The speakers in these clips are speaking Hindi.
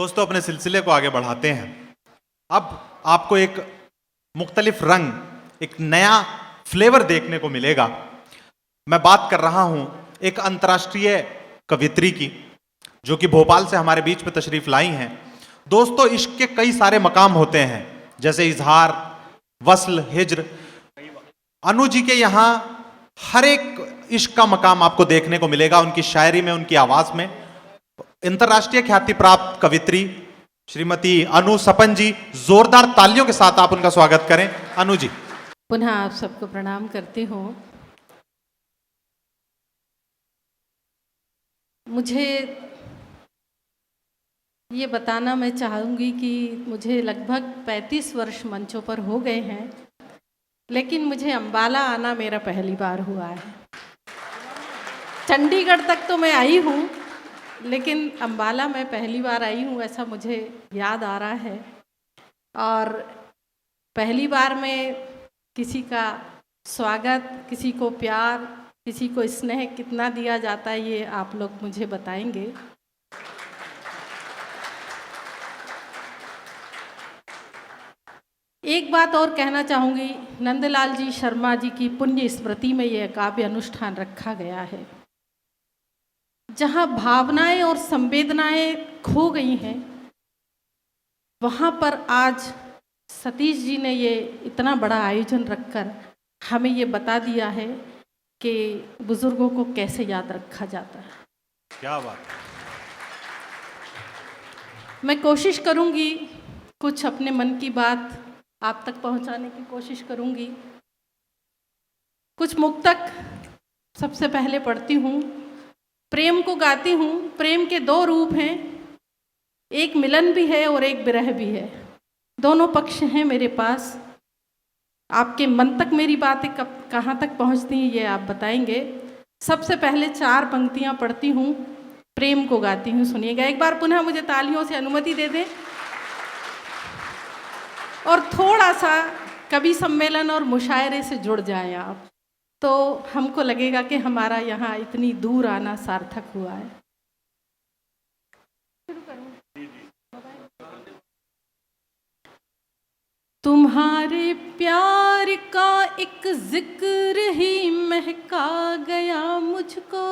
दोस्तों अपने सिलसिले को आगे बढ़ाते हैं। अब आपको एक मुख्तलिफ रंग, एक नया फ्लेवर देखने को मिलेगा। मैं बात कर रहा हूं एक अंतर्राष्ट्रीय कवियत्री की, जो कि भोपाल से हमारे बीच में तशरीफ लाई हैं। दोस्तों इश्क के कई सारे मकाम होते हैं, जैसे इजहार, वस्ल, हिज्र। अनु जी के यहाँ हर एक इश्क का मकाम आपको देखने को मिलेगा, उनकी शायरी में, उनकी आवाज में। अंतर्राष्ट्रीय ख्याति प्राप्त कवित्री श्रीमती अनु सपन जी, जोरदार तालियों के साथ आप उनका स्वागत करें। अनु जी। पुनः आप सबको प्रणाम करती हूँ। मुझे ये बताना मैं चाहूँगी कि मुझे लगभग 35 वर्ष मंचों पर हो गए हैं, लेकिन मुझे अम्बाला आना मेरा पहली बार हुआ है। चंडीगढ़ तक तो मैं आई हूँ, लेकिन अम्बाला मैं पहली बार आई हूँ, ऐसा मुझे याद आ रहा है। और पहली बार में किसी का स्वागत, किसी को प्यार, किसी को स्नेह कितना दिया जाता है, ये आप लोग मुझे बताएंगे। एक बात और कहना चाहूँगी, नंदलाल जी शर्मा जी की पुण्य स्मृति में यह काव्य अनुष्ठान रखा गया है, जहाँ भावनाएं और संवेदनाएं खो गई हैं। वहाँ पर आज सतीश जी ने ये इतना बड़ा आयोजन रखकर हमें ये बता दिया है कि बुजुर्गों को कैसे याद रखा जाता है। क्या बात। मैं कोशिश करूँगी कुछ अपने मन की बात आप तक पहुँचाने की कोशिश करूँगी। कुछ मुक्तक सबसे पहले पढ़ती हूँ। प्रेम को गाती हूँ। प्रेम के दो रूप हैं, एक मिलन भी है और एक विरह भी है। दोनों पक्ष हैं मेरे पास। आपके मन तक मेरी बातें कब कहाँ तक पहुँचती हैं ये आप बताएंगे। सबसे पहले 4 पंक्तियाँ पढ़ती हूँ, प्रेम को गाती हूँ, सुनिएगा। एक बार पुनः मुझे तालियों से अनुमति दे दें और थोड़ा सा कवि सम्मेलन और मुशायरे से जुड़ जाएं आप, तो हमको लगेगा कि हमारा यहाँ इतनी दूर आना सार्थक हुआ है। तुम्हारे प्यार का एक जिक्र ही महका गया मुझको,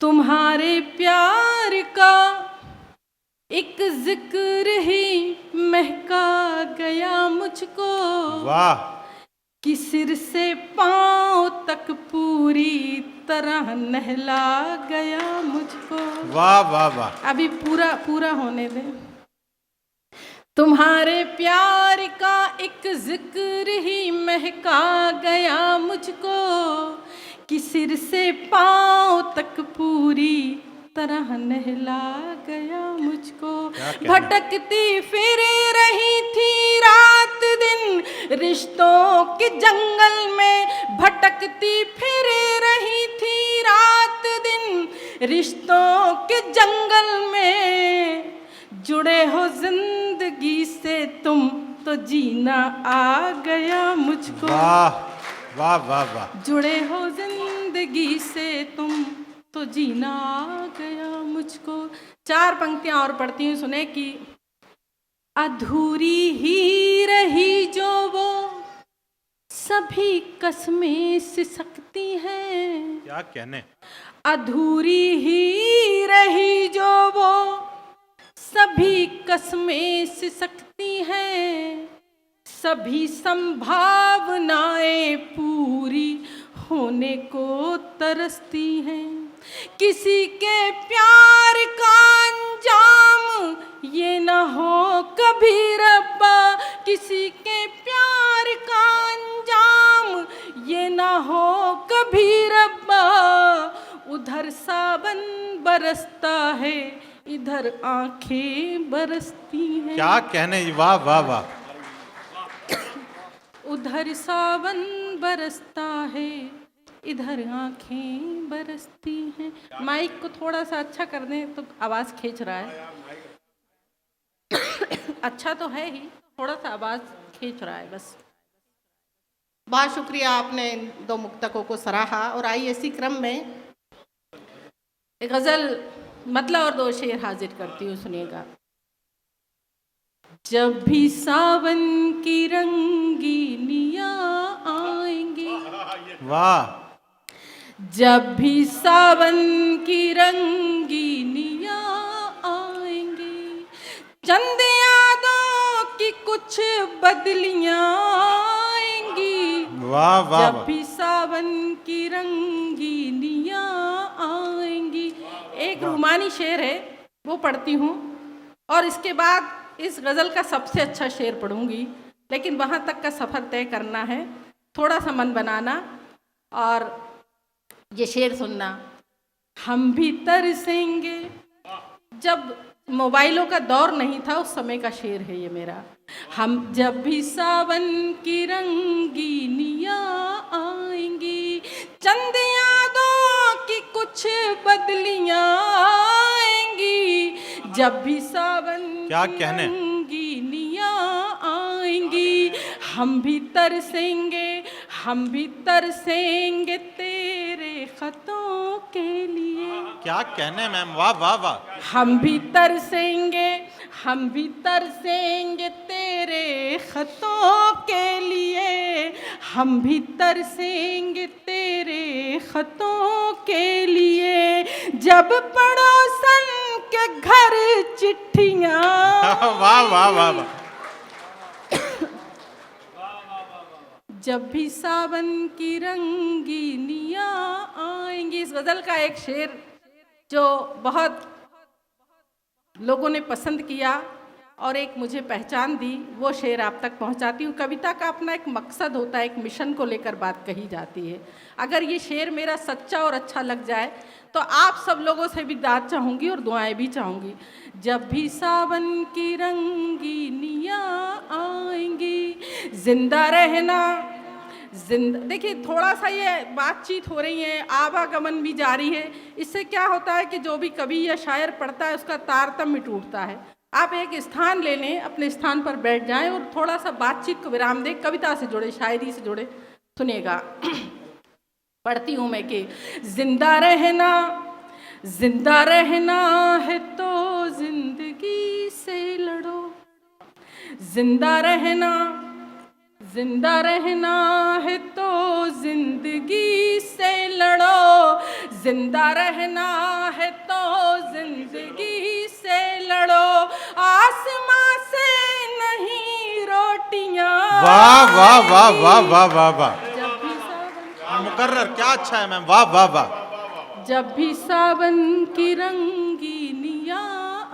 तुम्हारे प्यार का एक जिक्र ही महका गया मुझको। वाह। कि सिर से पांव तक पूरी तरह नहला गया मुझको। वाह वाह वाह। अभी पूरा होने दें। तुम्हारे प्यार का एक जिक्र ही महका गया मुझको, कि सिर से पांव तक पूरी तरह नहला गया मुझको। भटकती फिर रही थी रात दिन रिश्तों के जंगल में, भटकती फिर रही थी रात दिन रिश्तों के जंगल में। जुड़े हो जिंदगी से तुम तो जीना आ गया मुझको। वाह वाह वाह वाह। जुड़े हो जिंदगी से तुम तो जीना आ गया मुझको। 4 पंक्तियां और पढ़ती हूँ, सुने। कि अधूरी ही रही जो वो सभी कसमें सिसकती हैं। क्या कहने। अधूरी ही रही जो वो सभी कसमें सिसकती हैं। सभी संभावनाएं पूरी होने को तरसती हैं। किसी के प्यार का अंजाम ये न हो कभी रब्बा, किसी के प्यार का अंजाम ये न हो कभी रब्बा। उधर सावन बरसता है, इधर आंखें बरसती हैं। क्या कहने। वाह वाह वाह। उधर सावन बरसता है, इधर आंखें बरसती हैं। माइक को थोड़ा सा अच्छा कर दें तो आवाज़ खींच रहा है। अच्छा तो है ही, थोड़ा सा आवाज़ खींच रहा है बस। बहुत शुक्रिया, आपने इन 2 मुक्तकों को सराहा। और आई इसी क्रम में एक गज़ल मतलब और दो शेर हाजिर करती हूँ, सुनिएगा। जब भी सावन की रंगीनियाँ आएंगी, वाह, जब भी सावन की रंगीनियाँ आएंगी, चंद यादों की कुछ बदलियाँ आएंगी। वाह, वाह, जब वाह। भी सावन की रंगीनियाँ आएंगी। एक रूमानी शेर है, वो पढ़ती हूँ, और इसके बाद इस गज़ल का सबसे अच्छा शेर पढ़ूंगी। लेकिन वहाँ तक का सफ़र तय करना है, थोड़ा सा मन बनाना और ये शेर सुनना। हम भी तरसेंगे, जब मोबाइलों का दौर नहीं था उस समय का शेर है ये मेरा। हम जब भी सावन की रंगीनियाँ आएंगी, चंद यादों की कुछ बदलियाँ आएंगी। जब भी सावन क्या की कहने। रंगीनियाँ आएंगी, हम भी तरसेंगे, हम भी तरसेंगे तेरे खतों के लिए। क्या कहने मैम, वाह, वाह, वाह। हम भी तरसेंगे, हम भी तरसेंगे तेरे खतों के लिए। हम भी तरसेंगे तेरे खतों के लिए। जब पड़ोसन के घर चिट्ठियाँ वाह, वाह, वाह, वाह। जब भी सावन की रंगीनियाँ आएंगी। इस गज़ल का एक शेर जो बहुत लोगों ने पसंद किया और एक मुझे पहचान दी, वो शेर आप तक पहुंचाती हूँ। कविता का अपना एक मकसद होता है, एक मिशन को लेकर बात कही जाती है। अगर ये शेर मेरा सच्चा और अच्छा लग जाए तो आप सब लोगों से भी दाद चाहूँगी और दुआएं भी चाहूँगी। जब भी सावन की रंगीनियाँ आएंगी, जिंदा रहना देखिए, थोड़ा सा ये बातचीत हो रही है, आवागमन भी जारी है। इससे क्या होता है कि जो भी कवि या शायर पढ़ता है उसका तारतम्य टूटता है। आप एक स्थान ले लें, अपने स्थान पर बैठ जाएं और थोड़ा सा बातचीत को विराम दें, कविता से जुड़े, शायरी से जुड़े। सुनिएगा, पढ़ती हूँ मैं कि जिंदा रहना, जिंदा रहना है तो जिंदगी से लड़ो। जिंदा रहना, जिंदा रहना है तो जिंदगी से लड़ो। जिंदा रहना है तो जिंदगी से लड़ो। आसमां से नहीं रोटियां। वाह, वाह, वाह, वाह, वाह, वाह, वाह। जब भी सावन, मुकर्रर, क्या अच्छा है मैम, वाह, वाह, वाह। जब भी सावन की रंगीनियाँ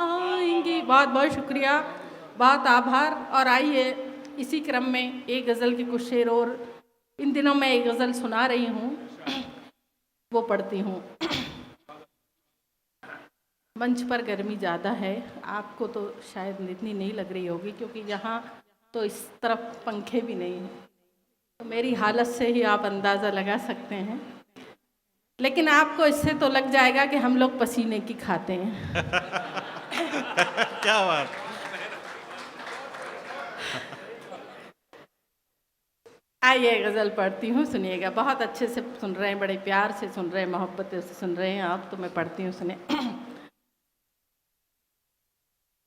आएंगी। बहुत बहुत शुक्रिया, बहुत आभार। और आइए इसी क्रम में एक गज़ल के कुछ शेर और, इन दिनों मैं एक गज़ल सुना रही हूँ, वो पढ़ती हूँ। मंच पर गर्मी ज़्यादा है, आपको तो शायद इतनी नहीं लग रही होगी क्योंकि यहाँ तो इस तरफ पंखे भी नहीं हैं, तो मेरी हालत से ही आप अंदाज़ा लगा सकते हैं। लेकिन आपको इससे तो लग जाएगा कि हम लोग पसीने की खाते हैं। क्या बात। आइए गज़ल पढ़ती हूँ, सुनिएगा। बहुत अच्छे से सुन रहे हैं, बड़े प्यार से सुन रहे हैं, मोहब्बत से सुन रहे हैं आप, तो मैं पढ़ती हूँ, सुने।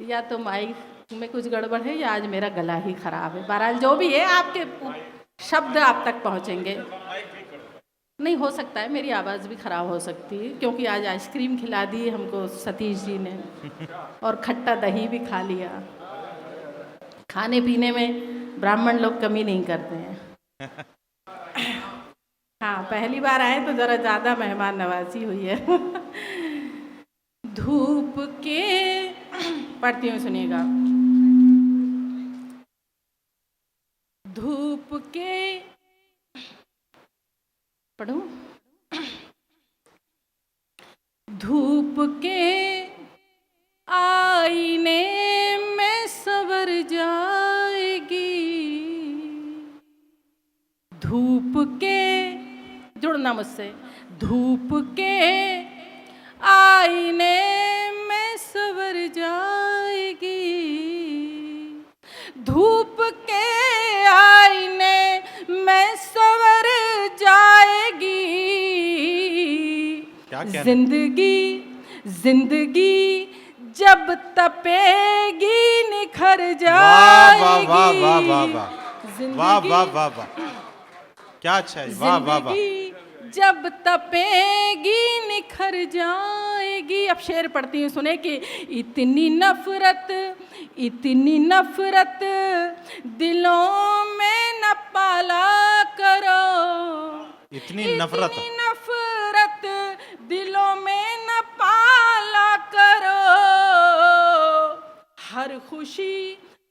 या तो माइक में कुछ गड़बड़ है या आज मेरा गला ही खराब है। बहरहाल जो भी है, आपके शब्द आप तक पहुँचेंगे। नहीं, हो सकता है मेरी आवाज़ भी ख़राब हो सकती है क्योंकि आज आइसक्रीम खिला दी हमको सतीश जी ने और खट्टा दही भी खा लिया। खाने पीने में ब्राह्मण लोग कमी नहीं करते हैं। हाँ, पहली बार आए तो ज़रा ज़्यादा मेहमान नवाजी हुई है। धूप के, पढ़ती हूँ, सुनिएगा। धूप के, पढ़ूं? धूप के आईने में संवर जाएगी। धूप के, जुड़ना मुझसे, धूप के आईने में संवर जाएगी। धूप के आईने में संवर जाएगी। क्या कहना? जिंदगी, जिंदगी जब तपेगी निखर वाह जाएगी। वाह वाह वाह वाह वाह जिंदगी- वाह वाह वाह वाह, क्या अच्छा है, वाह वाह वाह। जिंदगी जब तपेगी निखर जाएगी। अब शेर पढ़ती हूँ, सुने कि इतनी नफरत दिलों में न पाला करो। इतनी नफरत दिलों में न पाला करो।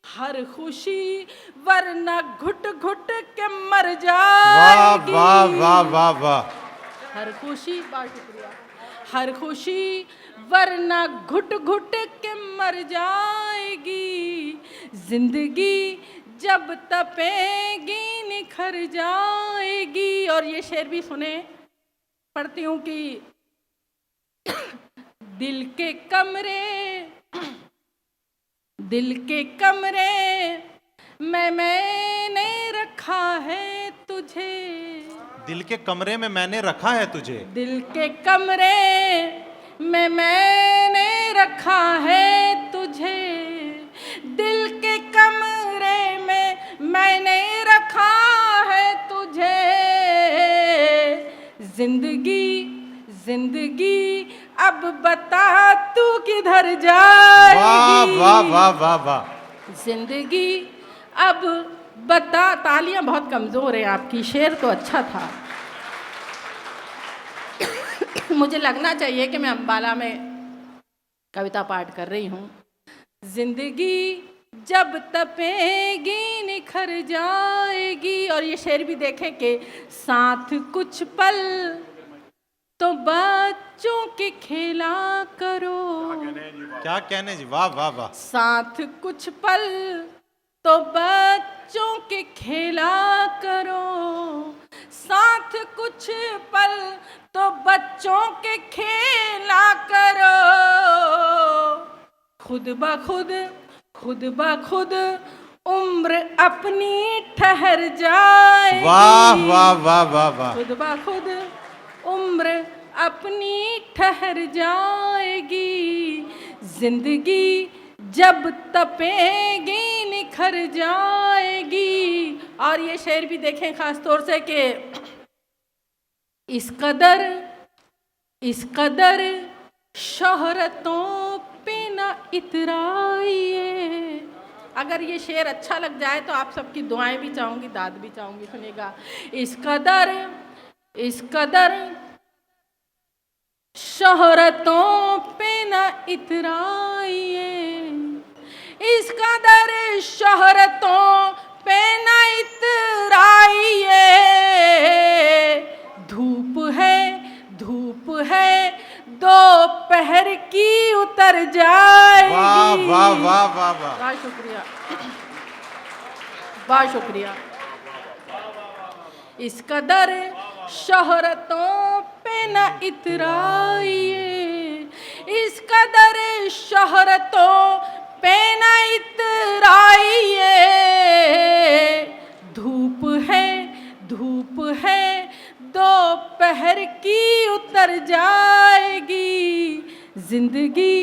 हर खुशी वरना घुट घुट के मर वाह जाएगी। वाह वाह वाह वाह। हर खुशी, बहुत शुक्रिया। हर खुशी वरना घुट घुट के मर जाएगी। जिंदगी जब तपेगी निखर जाएगी। और ये शेर भी सुने, पढ़ती हूँ कि दिल के कमरे मैंने रखा है तुझे। दिल के कमरे में मैंने रखा है तुझे। दिल के कमरे में मैंने रखा है तुझे। दिल के कमरे में मैंने रखा है तुझे। जिंदगी अब बता तू किधर जाएगी। वाह वाह वाह वाह वाह। जिंदगी अब बता। तालियां बहुत कमजोर है आपकी, शेर तो अच्छा था। मुझे लगना चाहिए कि मैं अम्बाला में कविता पाठ कर रही हूँ। जिंदगी जब तपेगी निखर जाएगी। और ये शेर भी देखे कि साथ कुछ पल तो बच्चों के खेला करो। क्या कहने जी, वाह वाह वाह। साथ कुछ पल तो बच्चों के खेला करो। साथ कुछ पल तो बच्चों के खेला करो। खुद ब खुद उम्र अपनी ठहर जाएगी। वाह वाह वाह वाह वाह। खुद ब खुद उम्र अपनी ठहर जाएगी। जिंदगी जब तपेगी निखर जाएगी। और ये शेर भी देखें खास तौर से कि इस कदर शोहरतों पे न इतराइए। अगर ये शेर अच्छा लग जाए तो आप सबकी दुआएं भी चाहूंगी, दाद भी चाहूंगी। सुनिएगा, इस कदर शोहरतों पे न इतराइए। इस कदर शोहरतों पे न इतराइए। धूप है दोपहर की उतर जाएगी। वाह वाह वाह वाह वाह। बहुत शुक्रिया, बहुत शुक्रिया। इस कदर शोहरतों पे न इतराइए। इस कदर शोहरतों पे न इतराइए। धूप है दोपहर की उतर जाएगी। जिंदगी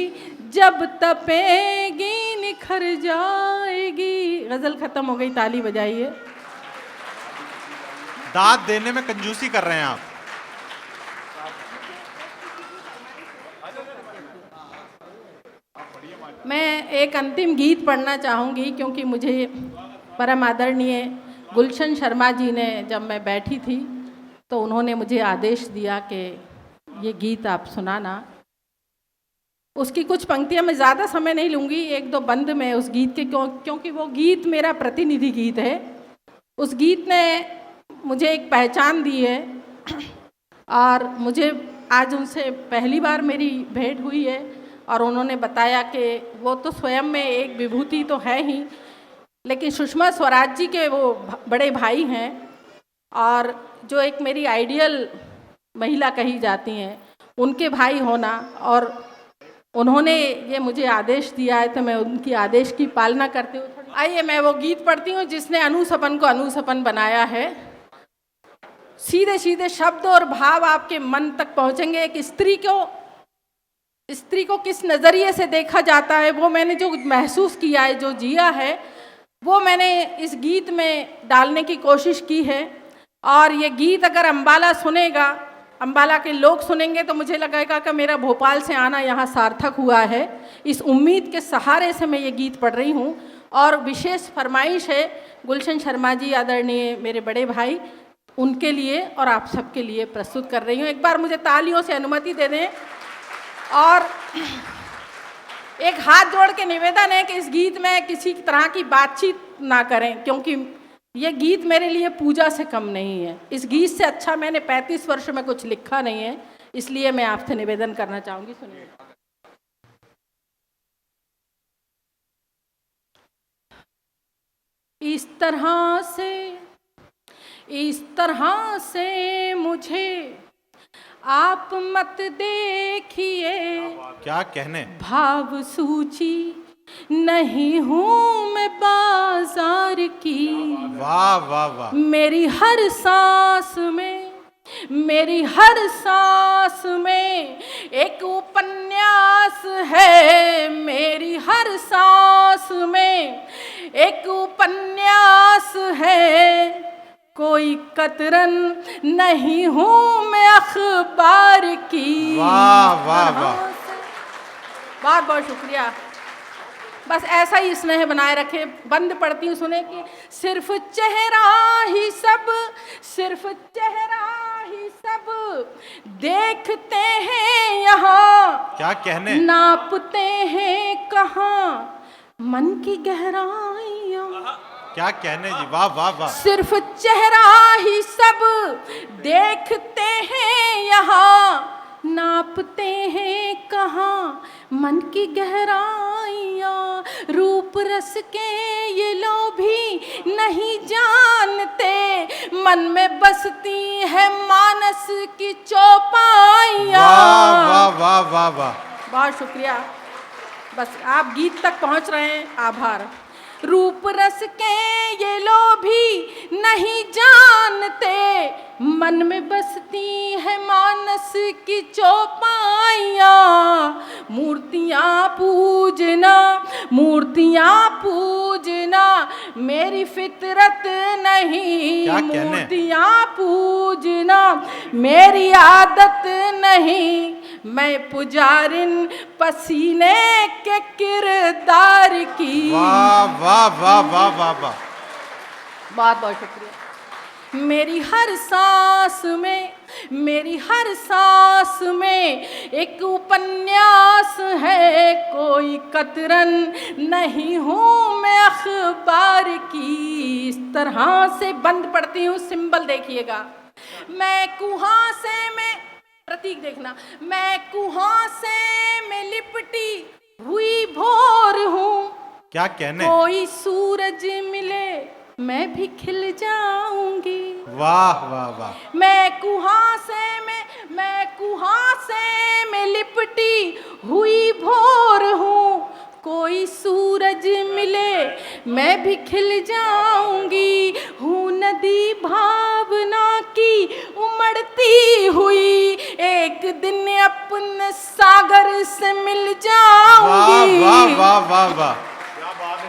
जब तपेगी निखर जाएगी। गजल खत्म हो गई, ताली बजाइए। दाद देने में कंजूसी कर रहे हैं आप। मैं एक अंतिम गीत पढ़ना चाहूँगी क्योंकि मुझे परम आदरणीय गुलशन शर्मा जी ने, जब मैं बैठी थी तो उन्होंने मुझे आदेश दिया कि ये गीत आप सुनाना। उसकी कुछ पंक्तियाँ मैं ज़्यादा समय नहीं लूँगी, एक दो बंद में उस गीत के, क्योंकि वो गीत मेरा प्रतिनिधि गीत है। उस गीत ने मुझे एक पहचान दी है और मुझे आज उनसे पहली बार मेरी भेंट हुई है और उन्होंने बताया कि वो तो स्वयं में एक विभूति तो है ही, लेकिन सुषमा स्वराज जी के वो बड़े भाई हैं और जो एक मेरी आइडियल महिला कही जाती हैं, उनके भाई होना। और उन्होंने ये मुझे आदेश दिया है तो मैं उनकी आदेश की पालना करती हूँ। आइए मैं वो गीत पढ़ती हूँ जिसने अनुसपन को अनुसपन बनाया है। सीधे सीधे शब्द और भाव आपके मन तक पहुँचेंगे। एक स्त्री को स्त्री को किस नज़रिए से देखा जाता है, वो मैंने जो महसूस किया है, जो जिया है, वो मैंने इस गीत में डालने की कोशिश की है। और ये गीत अगर अम्बाला सुनेगा, अम्बाला के लोग सुनेंगे, तो मुझे लगेगा कि मेरा भोपाल से आना यहाँ सार्थक हुआ है। इस उम्मीद के सहारे से मैं ये गीत पढ़ रही हूँ। और विशेष फरमाइश है गुलशन शर्मा जी, आदरणीय मेरे बड़े भाई, उनके लिए और आप सबके लिए प्रस्तुत कर रही हूँ। एक बार मुझे तालियों से अनुमति दे दें और एक हाथ जोड़ के निवेदन है कि इस गीत में किसी तरह की बातचीत ना करें, क्योंकि ये गीत मेरे लिए पूजा से कम नहीं है। इस गीत से अच्छा मैंने 35 वर्ष में कुछ लिखा नहीं है, इसलिए मैं आपसे निवेदन करना चाहूँगी, सुनिए। इस तरह से मुझे आप मत देखिए, क्या कहने, भाव सूची नहीं हूँ मैं बाजार की। वाह वाह वाह। मेरी हर सांस में एक उपन्यास है, मेरी हर सांस में एक उपन्यास है। कोई कतरन नहीं हूँ मैं अखबार की। वाह वाह वाह। बहुत बहुत शुक्रिया। बस ऐसा ही स्नेह बनाए रखे। बंद पढ़ती हूँ, सुने कि सिर्फ चेहरा ही सब देखते हैं यहाँ, क्या कहने, नापते हैं कहाँ मन की गहराइयाँ। क्या कहने जी, वाह वाह वाह। सिर्फ चेहरा ही सब देखते हैं यहाँ, नापते हैं कहाँ मन की गहराइयाँ। रूप रस के ये लोभी नहीं जानते, मन में बसती है मानस की चौपाइयाँ। वाह वाह वाह वाह वाह। बहुत शुक्रिया। बस आप गीत तक पहुँच रहे हैं, आभार। रूप रस के ये लोभी नहीं जानते, मन में बसती है मानस की चौपाइयाँ। मूर्तियाँ पूजना मेरी फितरत नहीं, मूर्तियाँ पूजना मेरी आदत नहीं। मैं पुजारिन पसीने के किरदार की। वाह वाह वाह वाह वाह वाह। बहुत बहुत शुक्रिया। मेरी हर सांस में एक उपन्यास है, कोई कतरन नहीं हूँ मैं अखबार की। इस तरह से बंद पढ़ती हूँ, सिंबल देखिएगा। मैं कुहासे में, प्रतीक देखना, मैं कुहासे में लिपटी हुई भोर हूँ। क्या कहने, कोई सूरज मिले मैं भी खिल जाऊंगी। वाह वाह वाह। मैं कुहासे में लिपटी हुई भोर हूँ, कोई सूरज मिले मैं भी खिल जाऊंगी। हूँ नदी भावना की उमड़ती हुई, एक दिन अपने सागर से मिल जाऊंगी। वाह वाह वाह वाह वाह।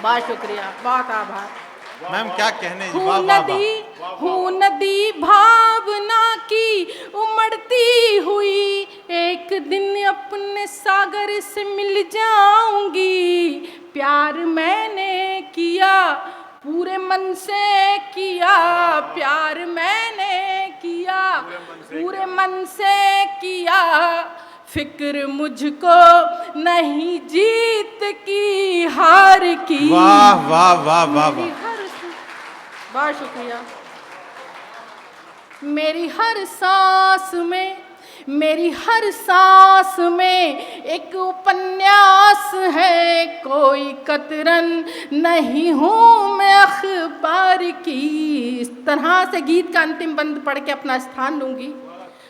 बहुत शुक्रिया, बहुत आभार। मैम क्या कहने जी, हूँ नदी भावना की उमड़ती हुई, एक दिन अपने सागर से मिल जाऊंगी। प्यार मैंने किया पूरे मन से किया, प्यार मैंने किया पूरे मन से किया। फिक्र मुझको नहीं जीत की हार की। वाह वाह वाह वाह वाह। बहुत शुक्रिया। मेरी हर सांस में एक उपन्यास है, कोई कतरन नहीं हूँ मैं अखबार की। इस तरह से गीत का अंतिम बंद पढ़ के अपना स्थान लूंगी।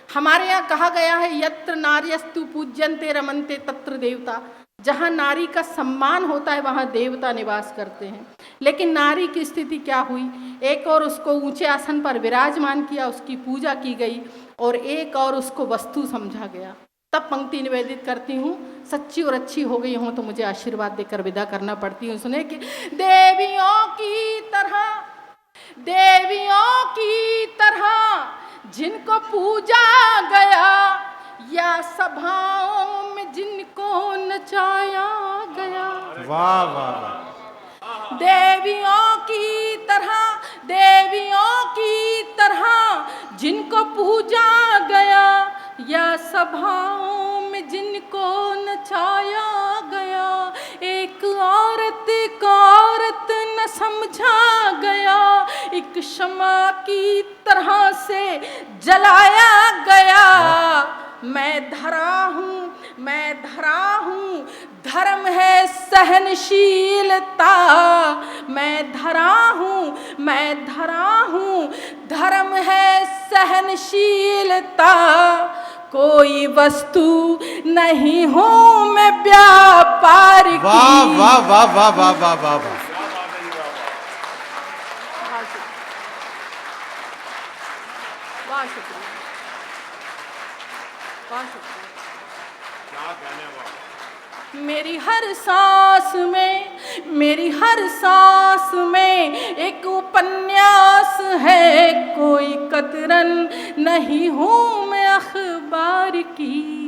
हमारे यहाँ कहा गया है, यत्र नार्यस्तु पूज्यन्ते रमन्ते तत्र देवता। जहाँ नारी का सम्मान होता है वहाँ देवता निवास करते हैं। लेकिन नारी की स्थिति क्या हुई, एक और उसको ऊंचे आसन पर विराजमान किया, उसकी पूजा की गई, और एक और उसको वस्तु समझा गया। तब पंक्ति निवेदित करती हूँ। सच्ची और अच्छी हो गई हूँ तो मुझे आशीर्वाद देकर विदा करना पड़ती हूँ। सुने कि देवियों की तरह जिनको पूजा गया, या सभाओं में जिनको नचाया गया। वाह वाह वाह। देवियों की तरह जिनको पूजा गया, या सभाओं में जिनको नचाया गया। एक औरत को औरत न समझा गया, एक शमा की तरह से जलाया गया। मैं धरा हूँ, धर्म है सहनशीलता। मैं धरा हूँ, धर्म है सहनशीलता। कोई वस्तु नहीं हूँ मैं व्यापार की। वाह वाह वाह वाह वाह वाह वाह वाह। मेरी हर सांस में एक उपन्यास है। कोई कतरन नहीं हूँ मैं अखबार की।